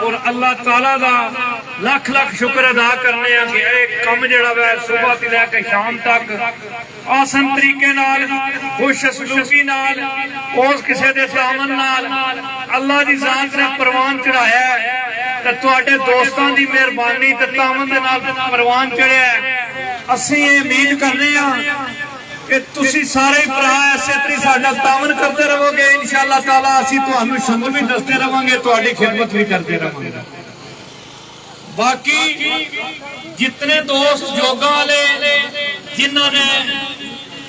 और अल्लाह ताला दा लख लख शुक्र अदा करने कि यह कम जड़ा वै सुबह तो लैके शाम तक आसन तरीके नाल खुश सलूकी नाल उस किसी दे दामन नाल अल्लाह दी जात ने परवान चढ़ाया ते तुहाडे दोस्तां दी मेहरबानी ते तामन दे नाल परवान चढ़िया। असीं ये उम्मीद करने कि तुसी सारे भरा इसे तरी साडा तामन करते रहोगे इंशाअल्लाह ताला असीं तुहानू शुक्र भी दसते रहांगे तुहाडी खिदमत भी करते रहांगे। बाकी जितने दोस्त योगा वाले जिन्होंने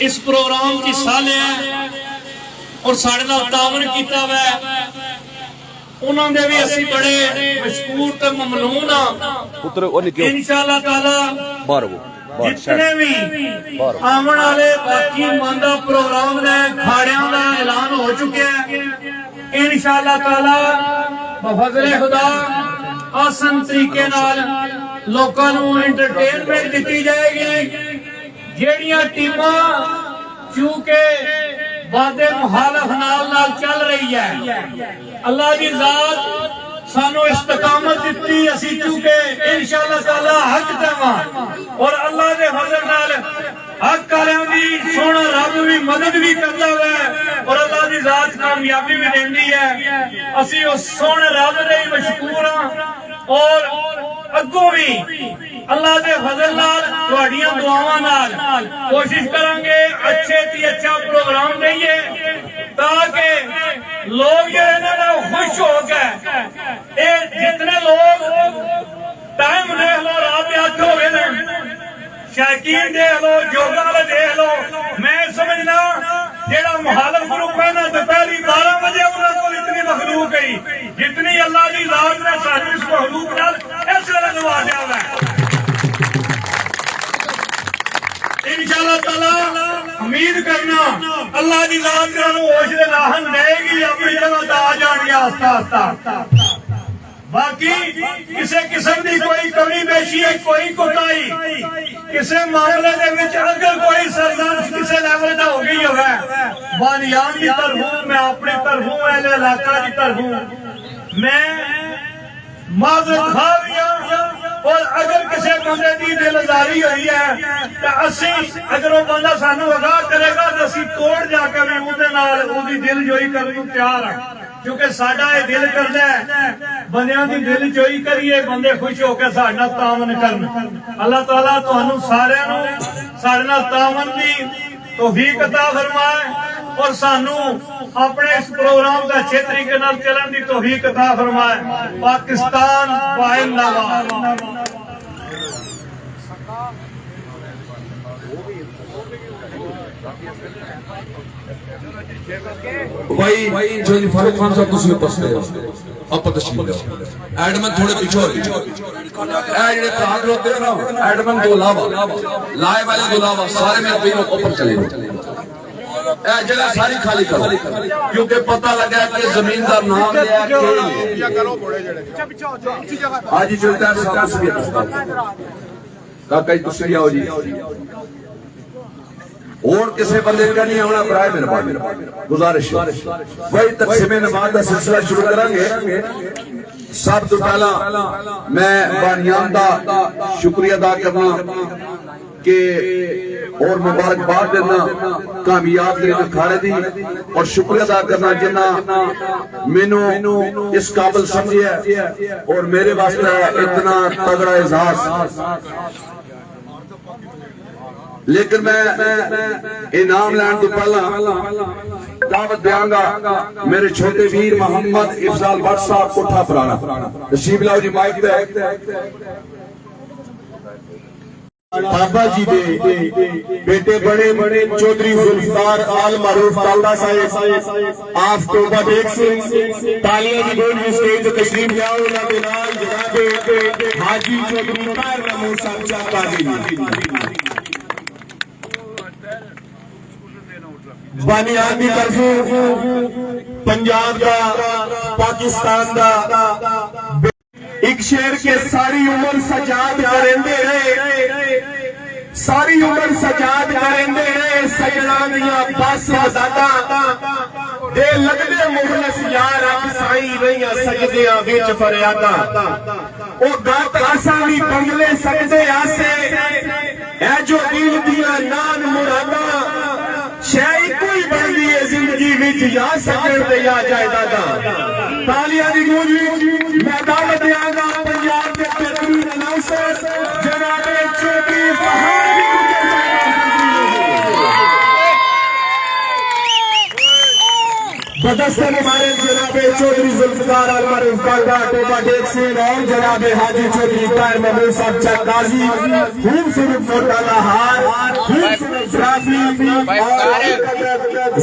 इस प्रोग्राम की हिस्सा लिया और साढ़े नाल तामन किया वै उन्होंने भी असीं बड़े मशकूर ते ममनून हां। इंशाअल्लाह ताला जितने भी आने वाले बाकी मांदा प्रोग्राम ने खाड़ियां का ऐलान हो चुका है इंशाअल्लाह ताला बफज़ले खुदा आसान तरीके नाल लोकां नूं एंटरटेनमेंट दी जाएगी। जेड़ियां टीमां चूंकि वादे मुखालफ नाल चल रही है अल्लाह की जात सानू इस्तकामत दी असी चूंकि इंशाअल्लाह ताला हक देवां और अल्लाह के फजल नाल हक वालियां दी सोना रब भी मदद भी करता है और अल्लाह की जात कामयाबी भी देंदी है। असी उस सोने रब दे मशकूर हां और अगों भी अल्लाह के फजल नाल तुहाडियां दुआवां नाल कोशिश करांगे अच्छे ती अच्छा प्रोग्राम देइए ताकि लोग जो खुश हो गए। जितने लोग टाइम देख लो रात 8 हो गए शौकीन देख लो योगा वाले देख लो मैं समझना जेड़ा मुखालफ ग्रुप है ना दोपहरी 12 बजे उन्होंने को इतनी मखलूक गई जितनी अल्लाह की जात ने सानू इस मखलूक नाल इस वेले नवाजा है। इंशाअल्लाह ताला उम्मीद करना अल्लाह की जात होश दे लाहन देगी अपनी जगह ते आ जाएंगे आस्ता आस्ता। बाकी किसी किस्म की कोई कमी पेशी है कोई कोताही किसी मामले दे विच अगर कोई सरगर्म किसी लेवल का हो गई होवे बानियान की तरफों मैं अपनी तरफों अहले इलाका की तरफों मैं माजरत खा रही और अगर किसी बंदे की दिलदारी हुई है तो असी अगर वो बंदा सानू आगाह करेगा तो असी कोर्ट जाकर भी उहदे नाल उहदी दिलजोई करने को तैयार हां क्योंकि साडा ये दिल करदा है बंदियां दी दिलजोई करिए बंदे खुश होकर साडे नाल तामन करन। अल्लाह ताला तुहानू सारियां नू साडे नाल तामन दी तौफीक अता फरमाए और सानू अपने इस प्रोग्राम का अच्छे तरीके नाल चलन दी तौफीक अता फरमाए। पाकिस्तान जिंदाबाद। भाई जो फारूक खान साहब तुसी पसले आप तशरीफ लो एडमन थोड़े पीछे हो ए जेड़े भरा लोग देख ना एडमन तो अलावा लाए वाले तो अलावा सारे मेरे भाइयों ऊपर चले ए जगह सारी खाली करो क्योंकि पता लगा कि जमीन का नाम लिया के करो बड़े जेड़े आज चलता है सारा सुबिया काका जी तुसी आओ जी और किसी बंदे का नहीं आना बराए मेहरबानी गुजारिश वही तकसीम नमाज का सिलसिला शुरू करेंगे। सब तो पहला मैं बानियान का शुक्रिया अदा करना कि और मुबारकबाद देना कामयाब तरीके खाड़े दी और शुक्रिया अदा करना जिन्ना मैनू इस काबिल समझे और मेरे वास्ते इतना तगड़ा एहसास। लेकिन मैं इनाम लैन तो पहला दावत देंगा मेरे छोटे वीर मोहम्मद इफजाल भट्ट साहब कोठा पुराना तशरीफ लाओ जी माइक पे। बाबा जी दे बेटे बड़े बड़े चौधरी जुल्फिकार आल मारूफ ताला साहिब आप तोबा देख सिंह तालियां दी बोल स्टेज ते तशरीफ लाओ ना बिलाल जनाब हाजी चौधरी तार नमो साचा काजी बानियान की तरफ पंजाब का पाकिस्तान का एक शेर के सारी उम्र सजाद करेंदे रहे सारी उम्र सजाद करेंदे रहे सजना दियां बस दादा दे लगदे मुखलस यार आप साई रहियां सजदियां विच फरियादा ओ गत असां भी बंगले सकदे आसे ए जो दिल दियां नान मुरादा शै कोई बनदी है जिंदगी विच या सकन ते या जायदादा तालियां दी गूंज विच मैं दावत देंगा पंजाब के बेहतरीन अनाउंसर जनाब चौधरी इफ्तिखार बदस्तर हमारे जनाब चौधरी जुल्फकार अलमरूफ काका टोबा टेक सिंह और जनाब हाजी चौधरी ताहिर महमूद साहब चक गाजी खूबसूरत मोटाला हार खूबसूरत ट्रॉफी और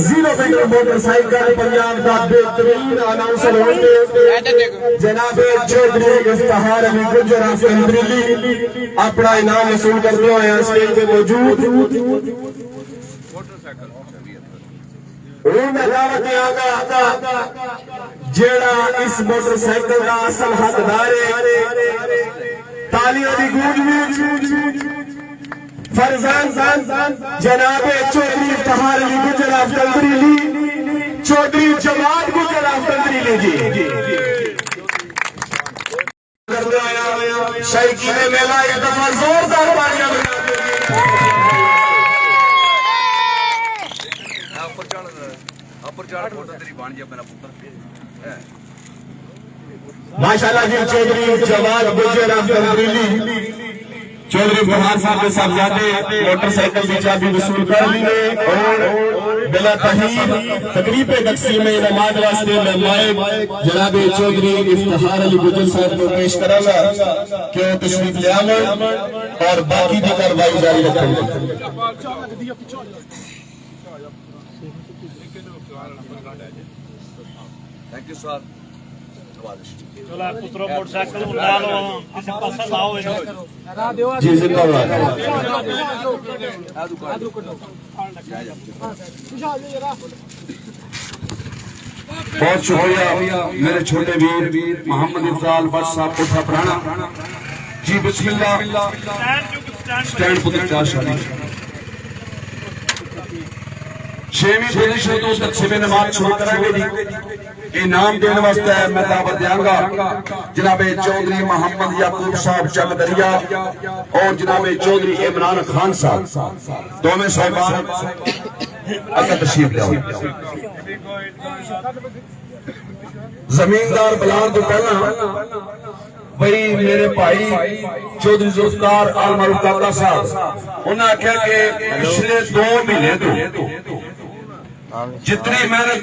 0 मीटर मोटरसाइकिल पंजाब का बेहतरीन अनाउंसर होंगे जनाब चौधरी इफ्तिखार अली गुजर अफरीदी अपना इनाम वसूल करते हुए स्टेज पे मौजूद जेड़ा इस मोटरसाइकिल का असल हकदार है तालियां दी गूंज विच फरजान जनाब चौधरी इफ्तिखार अली गुजर अफरीदी चौधरी जवाद गुजर अफरीदी जी शायकी ने मेला एक दफा जोरदार तालियां माशाल्लाह जी चौधरी जवाद गुजर अफरीदी चौधरी बुहार साहब के साहबजादे मोटरसाइकिल की चाबी वसूल कर ली है और बिला तहीर तकरीब तकसीम इनामात वास्ते मैं माइक जनाब चौधरी इफ्तिखार अली गुजर साहब को पेश करांगा कि वो तशरीफ ले आवन और बाकी की कार्रवाई जारी रखेंगे। Thank you sir. चला पुत्रो मोटरसाइकिल उड़ा लो किसी पासा लाओ इन्हें जी जिंदाबाद। बहुत शुक्रिया मेरे छोटे वीर मोहम्मद इफ्जाल बख्श साहब कोठा पुराना जी बिस्मिल्लाह स्टैंड पुत्र चाशाली 6वीं पोजीशन तो तकसीम नमाज शुरू करेंगे जी। इनाम देने वास्ते मैं दावत देंगा जनाब चौधरी मोहम्मद याकूब साहब चक दरिया और जनाब चौधरी इमरान खान साहब दोवें साहिबान अगर तशरीफ लाओ। जमींदार बुलाने तो पहला भाई मेरे भाई चौधरी जुल्फकार अलमरूफ काका साहब उन्हें आख्या कि पिछले 2 महीने तो जितनी मेहनत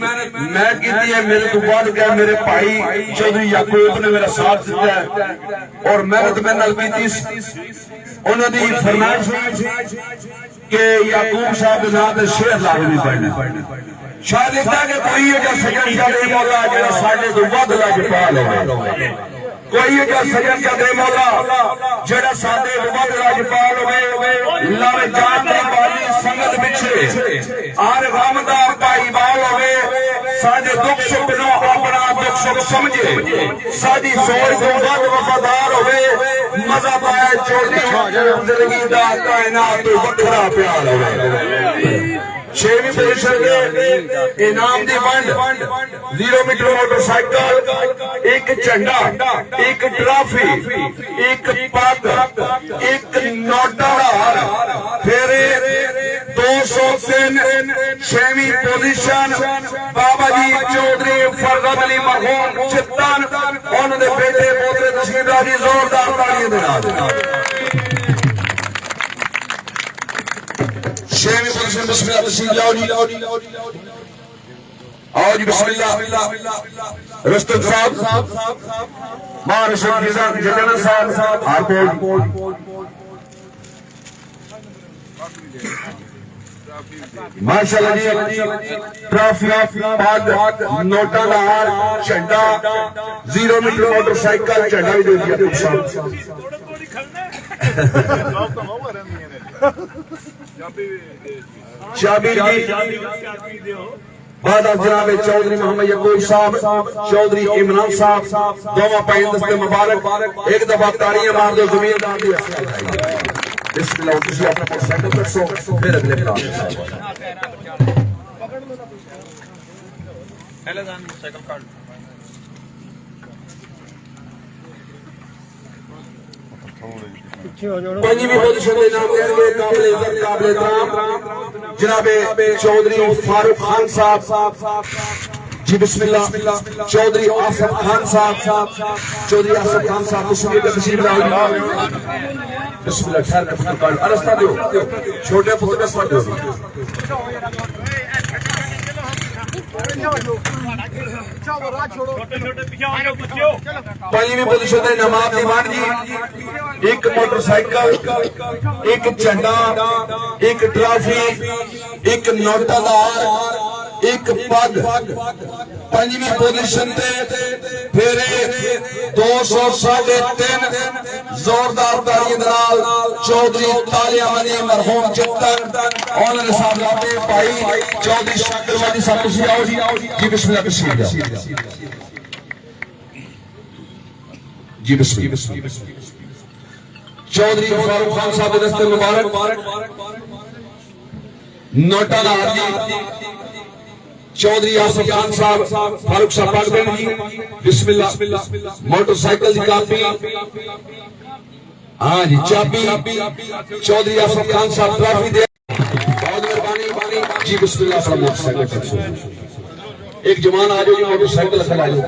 मैं की है मेरे तो बाद गया मेरे भाई चौधरी याकूब ने मेरा साथ दिता है और मेहनत मैं नाल की उन्होंने फरमाइश कि याकूब साहब के नाम से शेर लाजमी पढ़ना शायद लिखता कि कोई सजन का दे मौला जो साढ़े तो वध लाजपाल होवे कोई सजन का दे मौला जेड़ा साडे वध लाजपाल होवे लड़ जान दी बाली संगत बिछे आर गम दा भाईवाल होवे साडे दुख सुख नो अपना दुख सुख समझे साडी सोच तो वध वफादार होवे मजा पाए चौधरी जिंदगी दा कायनात तो वखरा प्यार होवे। 6वीं पोजीशन के इनाम दी वंड 0 मीटर मोटरसाइकिल एक झंडा एक ट्रॉफी एक पग एक नोटा फिर 203 6वीं पोजीशन बाबा जी चौधरी फरगत अली मरहूम चित्तन उन्होंने बेटे पोते तस्वीर जोरदार तालियां देना। 6वीं पोजीशन बिस्मिल्लाह तशरीफ लाओ जी आओ जी बिस्मिल्लाह रस्तक साहब महारशद जगन साहब हारकोट माशाल्लाह जी ट्रॉफी पग नोटा का हार झंडा 0 मीटर मोटरसाइकिल झंडा भी दे दिया चाबी बाद जनाब चौधरी मोहम्मद याकूब साहब चौधरी इमरान साहब दोनों पाइन दस्ते मुबारक एक दफा तालियां मार दो जमींदार दी बिस्मिल्लाह तुसी अपना मोटरसाइकिल रखो फिर अगले प्लान पंजवीं पोजीशन के नाम लेंगे काबिल इज्जत काबिल एहतराम जनाबे चौधरी फारूक खान साहब जी बिस्मिल्लाह। चौधरी आसफ खान साहब, चौधरी आसफ खान साहब तशरीफ लाओ। बिस्मिल्लाह खैर का पुत्र काल अरस्ता दो छोटे पुत्र का स्वाद दो। पंजवीं पोजीशन के नवाब दीवान जी एक मोटरसाइकिल एक झंडा एक ट्रॉफी एक नोटादार एक पग। पंजवीं पोजीशन ते फेरे 203 जोरदार तालियां नाल चौधरी तालियां वाली मरहूम चित्तन ऑनर साहब लाते भाई चौधरी शाकिर वाली साहब तुसी आओ जी बिस्मिल्लाह जी बिस्मिल्लाह। चौधरी फारूक खान साहब दस्ते मुबारक नोटादार जी चौधरी आसफ खान साहब फारूक साहब पागबेन जी बिस्मिल्लाह। मोटरसाइकिल की कापी हाँ जी चाबी चौधरी आसफ खान साहब ट्रॉफी दे बहुत मेहरबानी जी बिस्मिल्लाह। अपना मोटरसाइकिल एक जवान आ जाओ जी मोटरसाइकिल खड़ा लो।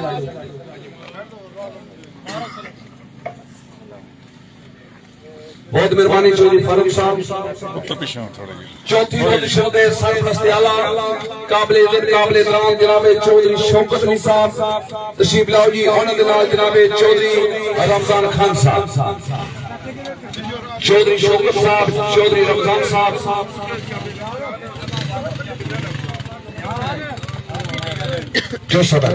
बहुत मेहरबानी चौधरी फारूक साहब। चौथी पोजीशन पे सरपरस्ती आला काबिल इज्जत काबिल एहतराम जनाबे चौधरी शौकत अली साहब तशरीफ लाओ जी। उन्हां दे नाल जनाबे चौधरी रमजान खान साहब, चौधरी शौकत साहब, चौधरी रमजान साहब, जो सदर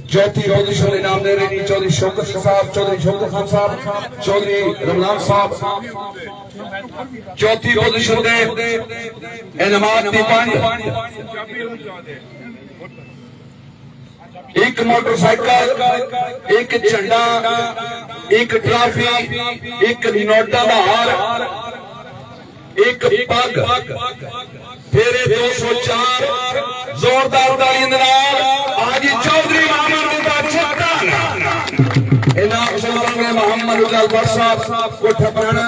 चौथी पोजीशन के नाम दे रहे जी चौधरी शौकत साहब, चौधरी शौकत खान साहब, चौधरी रमजान साहब। चौथी पोजीशन दे इनामात दी एक मोटरसाइकिल एक झंडा एक ट्रॉफी एक नोटा दा हार एक पग फेरे 204 जोरदार तालियां दे नाल आज चौधरी मोहम्मद उजाल भट्ट साहब कोठा पुराना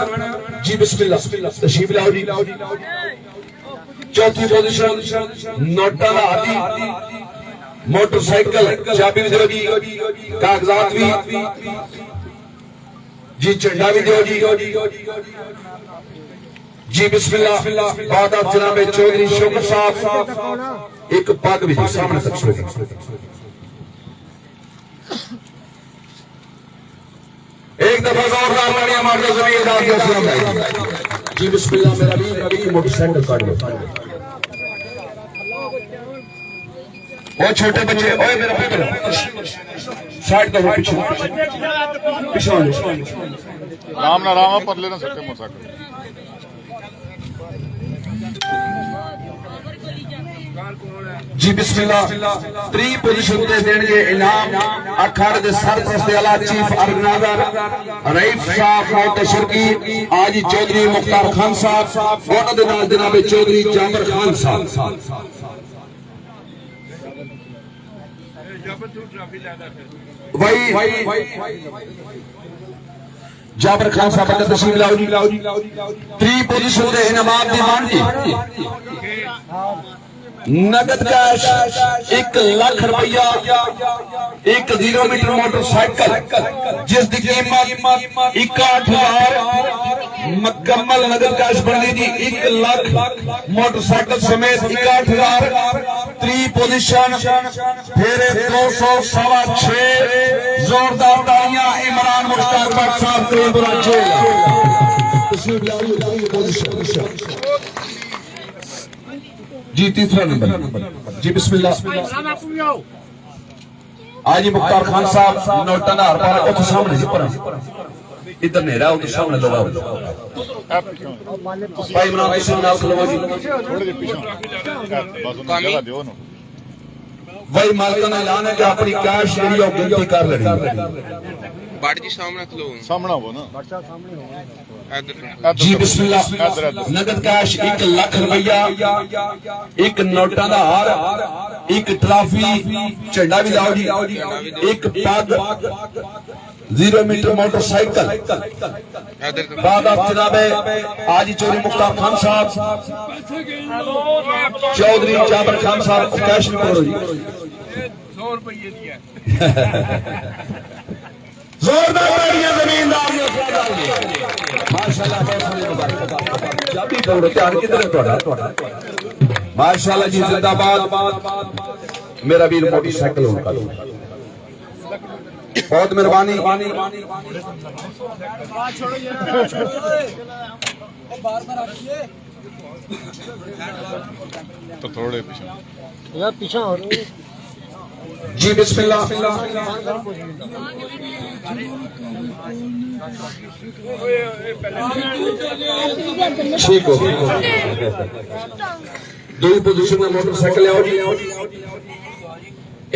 जी बिस्मिल्लाह तशरीफ लाओ जी। चौथी पोजीशन नोटा दा हाथी मोटरसाइकिल चाबी भी दो जी कागजात भी जी झंडा भी दो जी बिस्मिल्लाह। बाद जनाबे चौधरी शौकत साहब एक पग भी सामने तक एक दफा जोरदार तालियां मार दो जमीन दाद के असलम भाई जी बिस्मिल्लाह। मेरा भी मोटरसाइकिल काट लो ओ छोटे बच्चे ओए मेरा पुत्र साइड दो पीछे राम ना राम पर लेना सकते मोटरसाइकिल जी बिस्मिल्लाह। 3 पोजीशन दे देंगे इनाम अखाड़े दे सरपरस्त आला चीफ ऑर्गेनाइजर रईफ साहब मोहतशर की आज चौधरी मुख्तार खान साहब उन्हां दे नाल जनाबे चौधरी जाबर खान साहब भाई जाबर खान साहब का तशरीफ लाओ जी। 3 पोजीशन दे इनामात दीवान जी नगद कैश 1 लाख रुपया 1 0 मीटर मोटरसाइकिल जिसकी कीमत 61,000 मुकम्मल नगद कैश बननी जी 1 लाख मोटरसाइकिल समेत 61,000। 3 पोजीशन फेरे 206 जोरदार तालियां इमरान मुश्ताक भट्ट साहब को जी। तीसरा नंबर जी बिस्मिल्लाह। आज मुख्तार खान साहब नोटा ना पर उस सामने जी पर इधर नहीं रहा उधर सामने लगा भाई इमरान हुसैन नाल खलवा जी थोड़े पीछे बस उन्हें जगह दियो ना वही मालिका ने ऐलान है कि अपनी कैश ਜਿਹੜੀ ਉਹ ਗਿਣਤੀ ਕਰ ਲੈਣੀ बट जी सामने खलो सामना हो ना इधर जी बिस्मिल्लाह नगद कैश 1 ਲੱਖ ਰੁਪਇਆ ਇੱਕ ਨੋਟਾਂ ਦਾ ਹਾਰ ਇੱਕ ਟਰਾਫੀ ਝੰਡਾ ਵੀ ਲਾਓ ਜੀ ਇੱਕ ਪੱਗ 0 मीटर मोटरसाइकिल इधर बाद आप जनाब आजी चौधरी मुख्तार खान साहब चौधरी जाबर खान साहब कैश भी करो जी 100 रुपये दिया जोरदार तालियां जमींदार माशाल्लाह बहुत सारी मुबारक जाबी दौड़ ध्यान किधर है ਤੁਹਾਡਾ माशाल्लाह जी जिंदाबाद मेरा वीर मोटरसाइकिल उनका बहुत मेहरबानी तो थोड़े पीछे जी बिस्मिल्लाह ठीक हो दो पोजीशन में मोटरसाइकिल आओ जी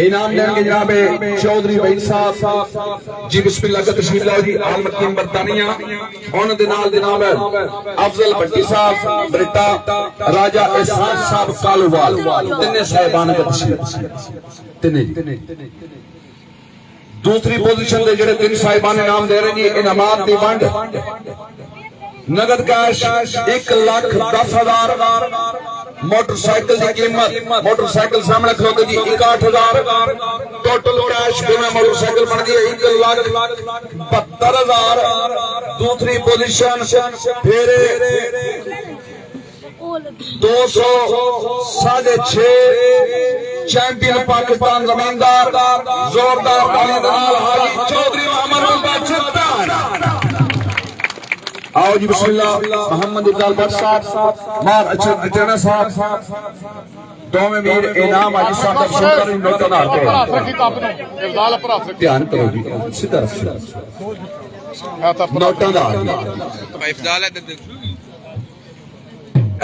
इनाम देंगे जनाब चौधरी भाई साहब जी बिस्मिल्लाह का तशरीफ लाओ जी आल मकीम बरतानिया उन्होंने दे नाल जनाब अफजल भट्टी साहब ब्रिटा राजा एहसान साहब कालूवाल तिन्ने साहिबान का तशरीफ तिन्ने दूसरी पोजीशन दे जेड़े तीन साहिबान इनाम दे रहे जी इनामात दी वंड नगद कैश 1,10,000 मोटरसाइकिल की कीमत मोटरसाइकिल सामने खलोते जी 61,000 टोटल कैश में मोटरसाइकिल बन गई 1,72,000 दूसरी पोजीशन फिर 206.5 चैंपियन पाकिस्तान जमींदार जोरदार ताली दे नाल हाजी चौधरी मोहम्मद बचतान आओ जी बिस्मिल्लाह मोहम्मद इकबाल भट्ट साहब मार अच्छा अटना साहब दोवें वीर इनाम आज साहब सुनकर नोट ना भरात रखी तो आपने इरदाल भरात रखी ध्यान करो जी सीधा रखो नोटा दा भाई फजाल इधर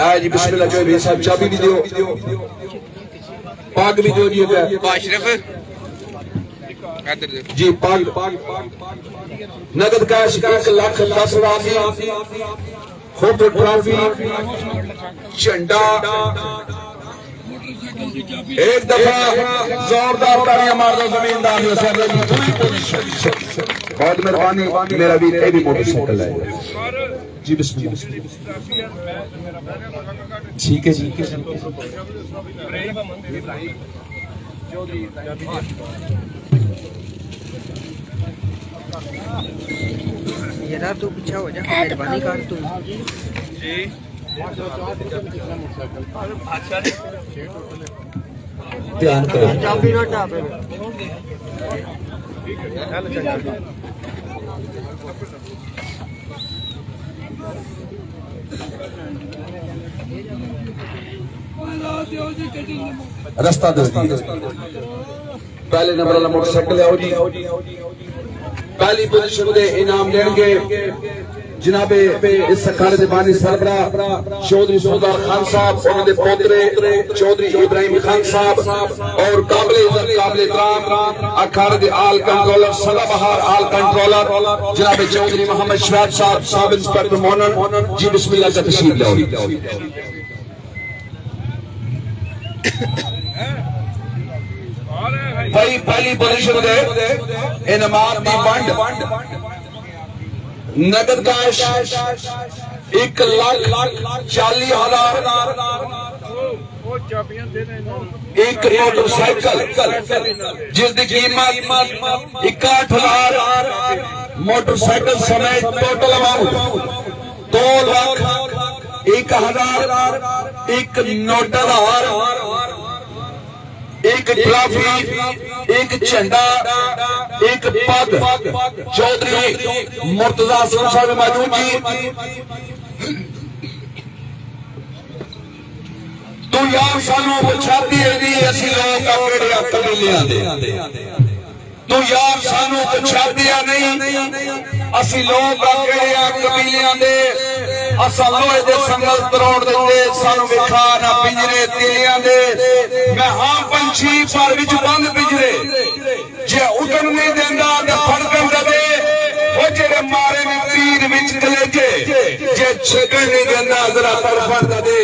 आ जी बिस्मिल्लाह जो वीर साहब चाबी भी दियो पाग भी दियो जी बाशरफ इधर जी पाग नगद कैश 1,10,000 फोटो ट्रॉफी झंडा एक दफा जोरदार तालियां मार दो जमींदार बहुत मेहरबानी मेरा भी ये भी मोटरसाइकिल है जी बिस्मिल्लाह ठीक है जी यार तू पीछा हो जा मेहरबानी कर तू ध्यान करो चाबी ना टाप रास्ता दो पहले नंबर वाला मोटरसाइकिल आओ जी पहली पोजीशन दे इनाम लेंगे जनाबे इस अखाड़े दे बानी सरबरा चौधरी सरदार खान साहब उन्होंने पोतरे चौधरी इब्राहिम खान साहब और काबिल इकराम अखाड़े दे आल कंट्रोलर सदाबहार आल कंट्रोलर जनाबे चौधरी मोहम्मद शहबाज साहब सब इंस्पेक्टर मोहन जी बिस्मिल्लाह का तशरीफ लाओ भाई पहली पोजीशन दे इनामात दी वंड नगद कैश 1,40,000 एक मोटरसाइकिल जिसकी कीमत 61,000 मोटरसाइकिल समेत टोटल अमाउंट 2,01,000 एक नोटल हार एक ट्रॉफी एक झंडा एक पग चौधरी मुर्तजा साहब मौजूद जी तू यार सानू पुछाती है नहीं असि लोग अपने कबीलियां दे तू यार सानू पुछाती है नहीं असि लोग अपने कबीलियां दे असा लोहे दे संगल तरोड़ दिते सानू विखा ना पिंजरे तिलियां दे मैं हां पंछी पर विच बंद पिंजरे जे उड़न नहीं देंदा ते फड़कन दे ओ जेड़े मारे ने तीर विच कलेजे जे छकन नहीं देंदा जरा तड़फन दे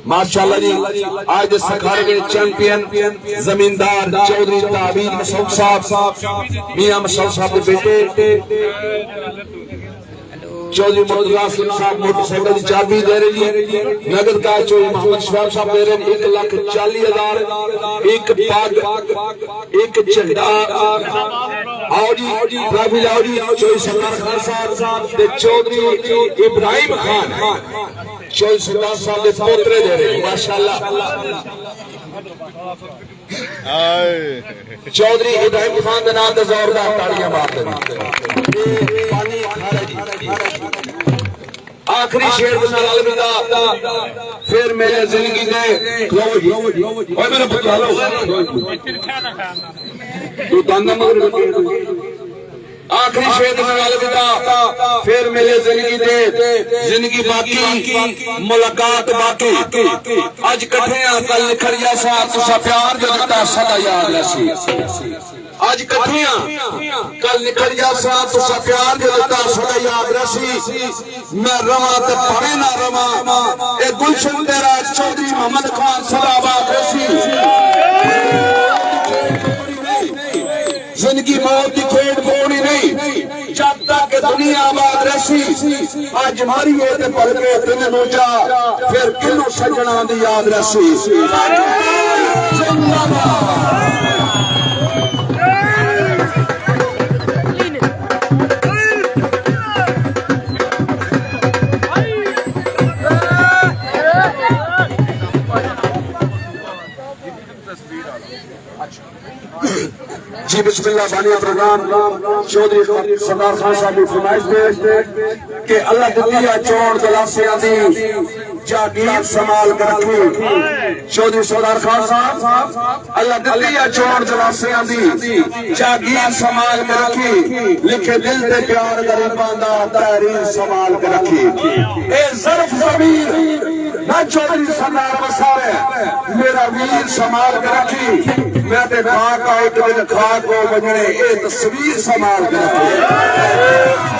माशाल्लाह जी आज इस अखाड़े में चैंपियन जमींदार चौधरी ताबीर मसूद साहब मियां मसूद साहब के बेटे चौधरी मुर्तजा सिंह साहब मोटरसाइकिल की चाबी दे रहे हैं नगद का चौधरी मोहम्मद शफाफ साहब दे रहे हैं 1,40,000 एक पग एक झंडा आओ जी ट्रॉफी लाओ जी चौधरी सरदार खान साहब ते चौधरी इब्राहिम खान चौधरी सरदार साहब के पोतरे दे रहे हैं माशाल्लाह चौधरी इब्राहिम खान के नाम से जोरदार तालियां मारते हैं आखिरी शेर के नाल अलविदा फिर मेरे जिंदगी दे लो जी ओए मेरे पुत्र लो तू दाना मगर आखिरी शेर के नाल अलविदा फिर मेरे जिंदगी दे जिंदगी बाकी मुलाकात बाकी आज इकट्ठे कल निखर जैसा तुसा प्यार जो दिता सदा याद रसी आज इकट्ठे कल निकल जैसा तुसा प्यार जो दिता सदा याद रसी मैं रवा ते पढ़े ना रवा ए गुलशन तेरा चौधरी मोहम्मद खान सदाबाद रसी जिंदगी मौत की खेड बोनी नहीं जब तक दुनिया आबाद रसी आज हमारी ये पल के दिन नोचा फिर किन्नों सजना दी याद रसी जी बिस्मिल्लाह बानी प्रोग्राम चौधरी सरदार खान साहब की फरमाइश पे कि अल्लाह दिया चोर दलासियां दी जागीर संभाल कर रखी चौधरी सरदार खान साहब अल्लाह दिया चोर दलासियां दी जागीर संभाल कर रखी लिखे दिल दे प्यार गरीबां दा तहरीर संभाल कर रखी ए ज़र्फ ज़मीर ना चौधरी सरदार वसारे मेरा वीर संभाल कर रखी मैं ते खाक एक दिन खाक हो बजने ये तस्वीर संभाल कर रखी